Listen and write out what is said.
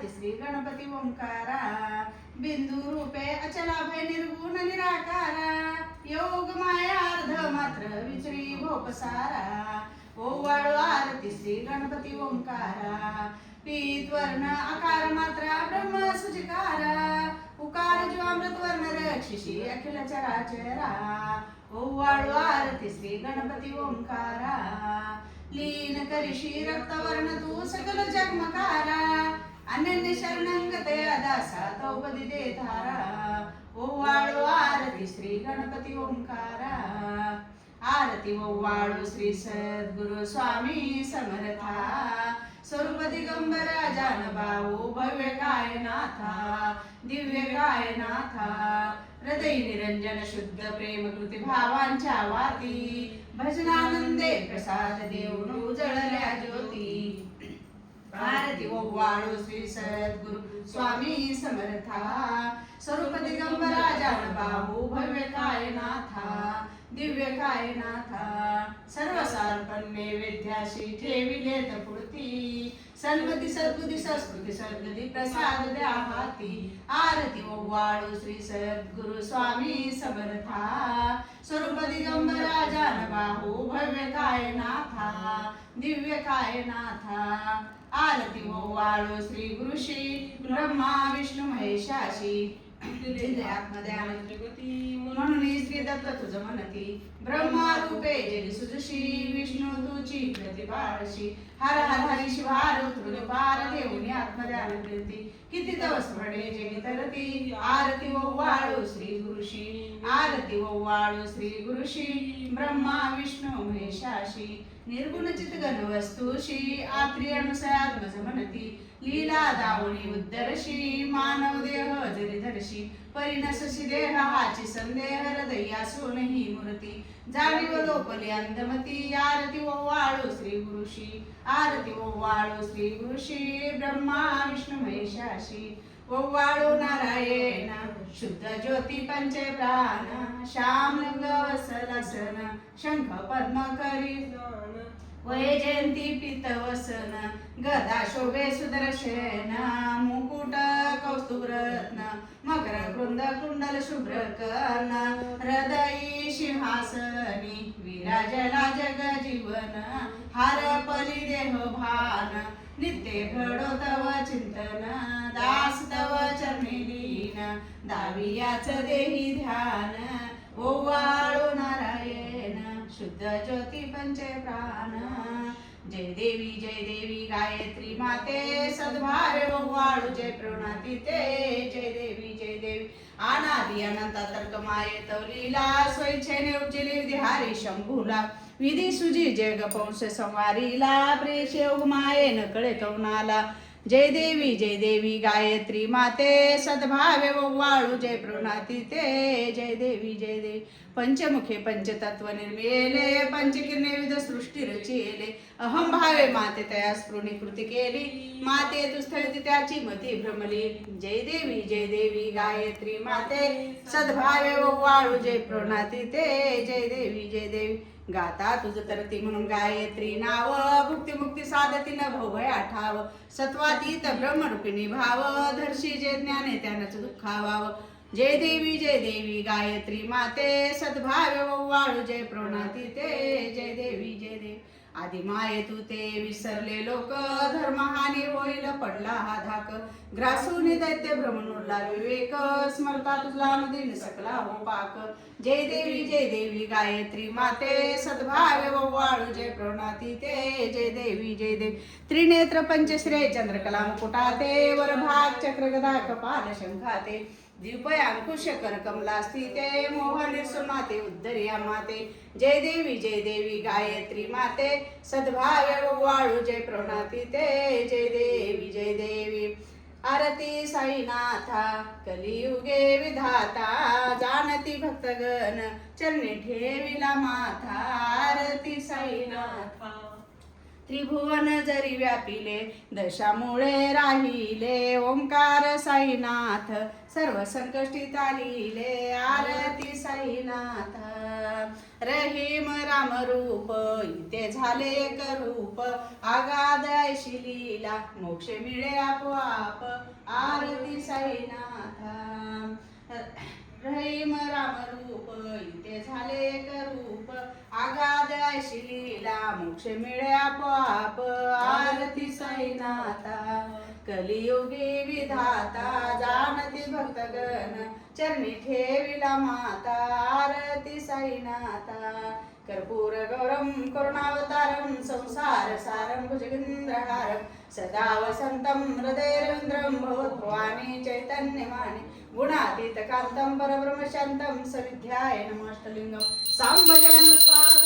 आरती श्री गणपती ओंकारा बिंदू रूपे अचलाभय निर्गुण निराकारा योग माया अर्ध मात्र विचरी भोपसारा ओवाळू आरती श्री गणपती ओंकारा पीत वर्ण आकार मात्रा ब्रह्म सुजिकारा उकार जीवामृत वर्ण रक्षिषी अखिल चराचरा ओवाळू आरती श्री गणपती ओंकारा लीन करिषी रक्तवर्ण तू सकल जगमकारा अनन्य शरणंगते दासा तौपदी देधारा ओवाळू आरती श्री गणपती ओंकारा आरती ओवाळू श्री सद्गुरु स्वामी समर्था स्वरूप दिगंबरा जानभाऊ भव्य कायनाथा दिव्य कायनाथा हृदय निरंजन शुद्ध प्रेम कृती भावांच्या वाती भजनानंदे प्रसाद देऊन उजळल्या ज्योती आरती ओवाळू श्री सद्गुरु स्वामी समर्था स्वरूप दिगंबरा जानभाऊ भव्य कायनाथा दिव्य कायनाथा सर्वसार्पण नैवेद्याशी ठेविलेत पुढती सन्मती सद्बुद्धी संस्कृती सद्गती प्रसाद द्या हाती आरती ओवाळू श्री सद्गुरु स्वामी समर्था स्वरूप दिगंबरा जानभाऊ भव्य कायनाथा दिव्य कायनाथा आरती ओवाळू श्री गुरुशी ब्रह्मा विष्णू महेशाशी म्हणून श्री दत्त तुझ म्हणती ब्रह्मा रूपे जग सुजशी विष्णू तुची प्रतिभाशी हर हर हरी शिवार तुझ पार देऊनी आत्मध्यान करती किती दिवस म्हणे जगी तरती आरती ओवाळू श्री गुरुशी आरती ओवाळू श्री गुरुशी ब्रह्मा विष्णू महेशाशी निर्गुण चितगण वस्तुशी आत्री अनुसयात्मज म्हणती लीला दावणी उद्धरशी मानव देह जरी धरशी परिणसशी देह हाची संदेह हृदयासून ही मूर्ती जाणीव लोपली अंधमती आरती ओवाळू श्री गुरुशी आरती ओवाळू श्री गुरुशी ब्रह्मा विष्णू महेशाशी ओवाळू नारायण शुद्ध ज्योती पंचे प्राण श्याम लिंग वसलासन शंख पद्म करी वैजयंती पीतवसन गदा शोभे सुदर्शन मुकुट कौस्तुभरत्न मकर वृंद कुंडल शुभ्र कर्ण हृदयी सिंहासनी विराजला जग जीवन हारपली देह भान नित्य घडो तव चिंतन दास तव चरणी लीन दावियाच देही ध्यान ओवाळू नारायण शुद्ध ज्योती पंचे प्राण जय देवी गायत्री माते सद्भावे ओवाळू जय प्रणती ते जय देवी अनादि अनंत तर्क मायेत लीला स्वैच्छेने उपजिली विधिहारी शंभूला विधी सुजी जग पंश संवारीला प्रेष योग माये न कळे कवनाला जय देवी गायत्री माते सद्भावे ओवाळू जय प्रणती ते जय देवी पंचमुखे पंचतत्व निर्मिले पंचकिरणे विविध सृष्टी रचिले अहम भावे माते तया स्फुरणी कृती केली माते तू स्थळी त्याची मती भ्रमली जय देवी गायत्री माते सद्भावे ओवाळू जय प्रणती ते जय देवी गाता तुझ तरती म्हणून गायत्री नाव भुक्ती मुक्ती साधती न भवय आठाव सत्वातीत ब्रह्मरूपिणी भाव धर्षी जे ज्ञाने त्यानच दुःखावाव जय देवी गायत्री माते सद्भावे ओवाळू जय प्रणती ते जय देवी आदि माये तू ते विसरले लोक धर्महानी होईल पडला हा धाक ग्रासून दैत्य भ्रमणुरला विवेक स्मरता तुझला नदीन सकला हो पाक जय देवी गायत्री माते सद्भावे ओवाळू जय प्रणती ते जय देवी त्रिनेत्र पंचश्रेय चंद्रकला मुकुटाते वरभाग चक्र गदा कपाल शंखाते द्विपय अंकुश कर कमला स्थिते मोहन सुनाते उद्धरिया माते जय देवी गायत्री माते सद्भावे ओवाळू जय प्रणती ते जय देवी आरती साईनाथा कलियुगे विधाता जानती भक्तगण चरणी ठेविला माथा आरती साईनाथा त्रिभुवन जरी व्यापिले दशामुळे राहिले ओंकार साईनाथ सर्व संकष्टी तालिले आरती साईनाथ रहीम राम रूप इथे झाले एक रूप आगाध ऐशी लीला मोक्ष मिळे आपोआप आरती साईनाथ रहीम राम रूप इथे झाले एक रूप आगाध ऐशी लीला मोक्ष मिळे आपोआप आरती साईनाथा कलियुगी विधाता जानती भक्तगण चरणी ठेविला माता आरती साईनाथा कर्पूर गौरम करुणावतारम संसार सारम भुजगेंद्रहारम सदा वसंतम हृदयेन्द्रम भवद्भवानी चैतन्यमानि गुणातीत कांतं परब्रह्मशांतं सविध्याय नमस्तलिंगम सांभजन स्वाहा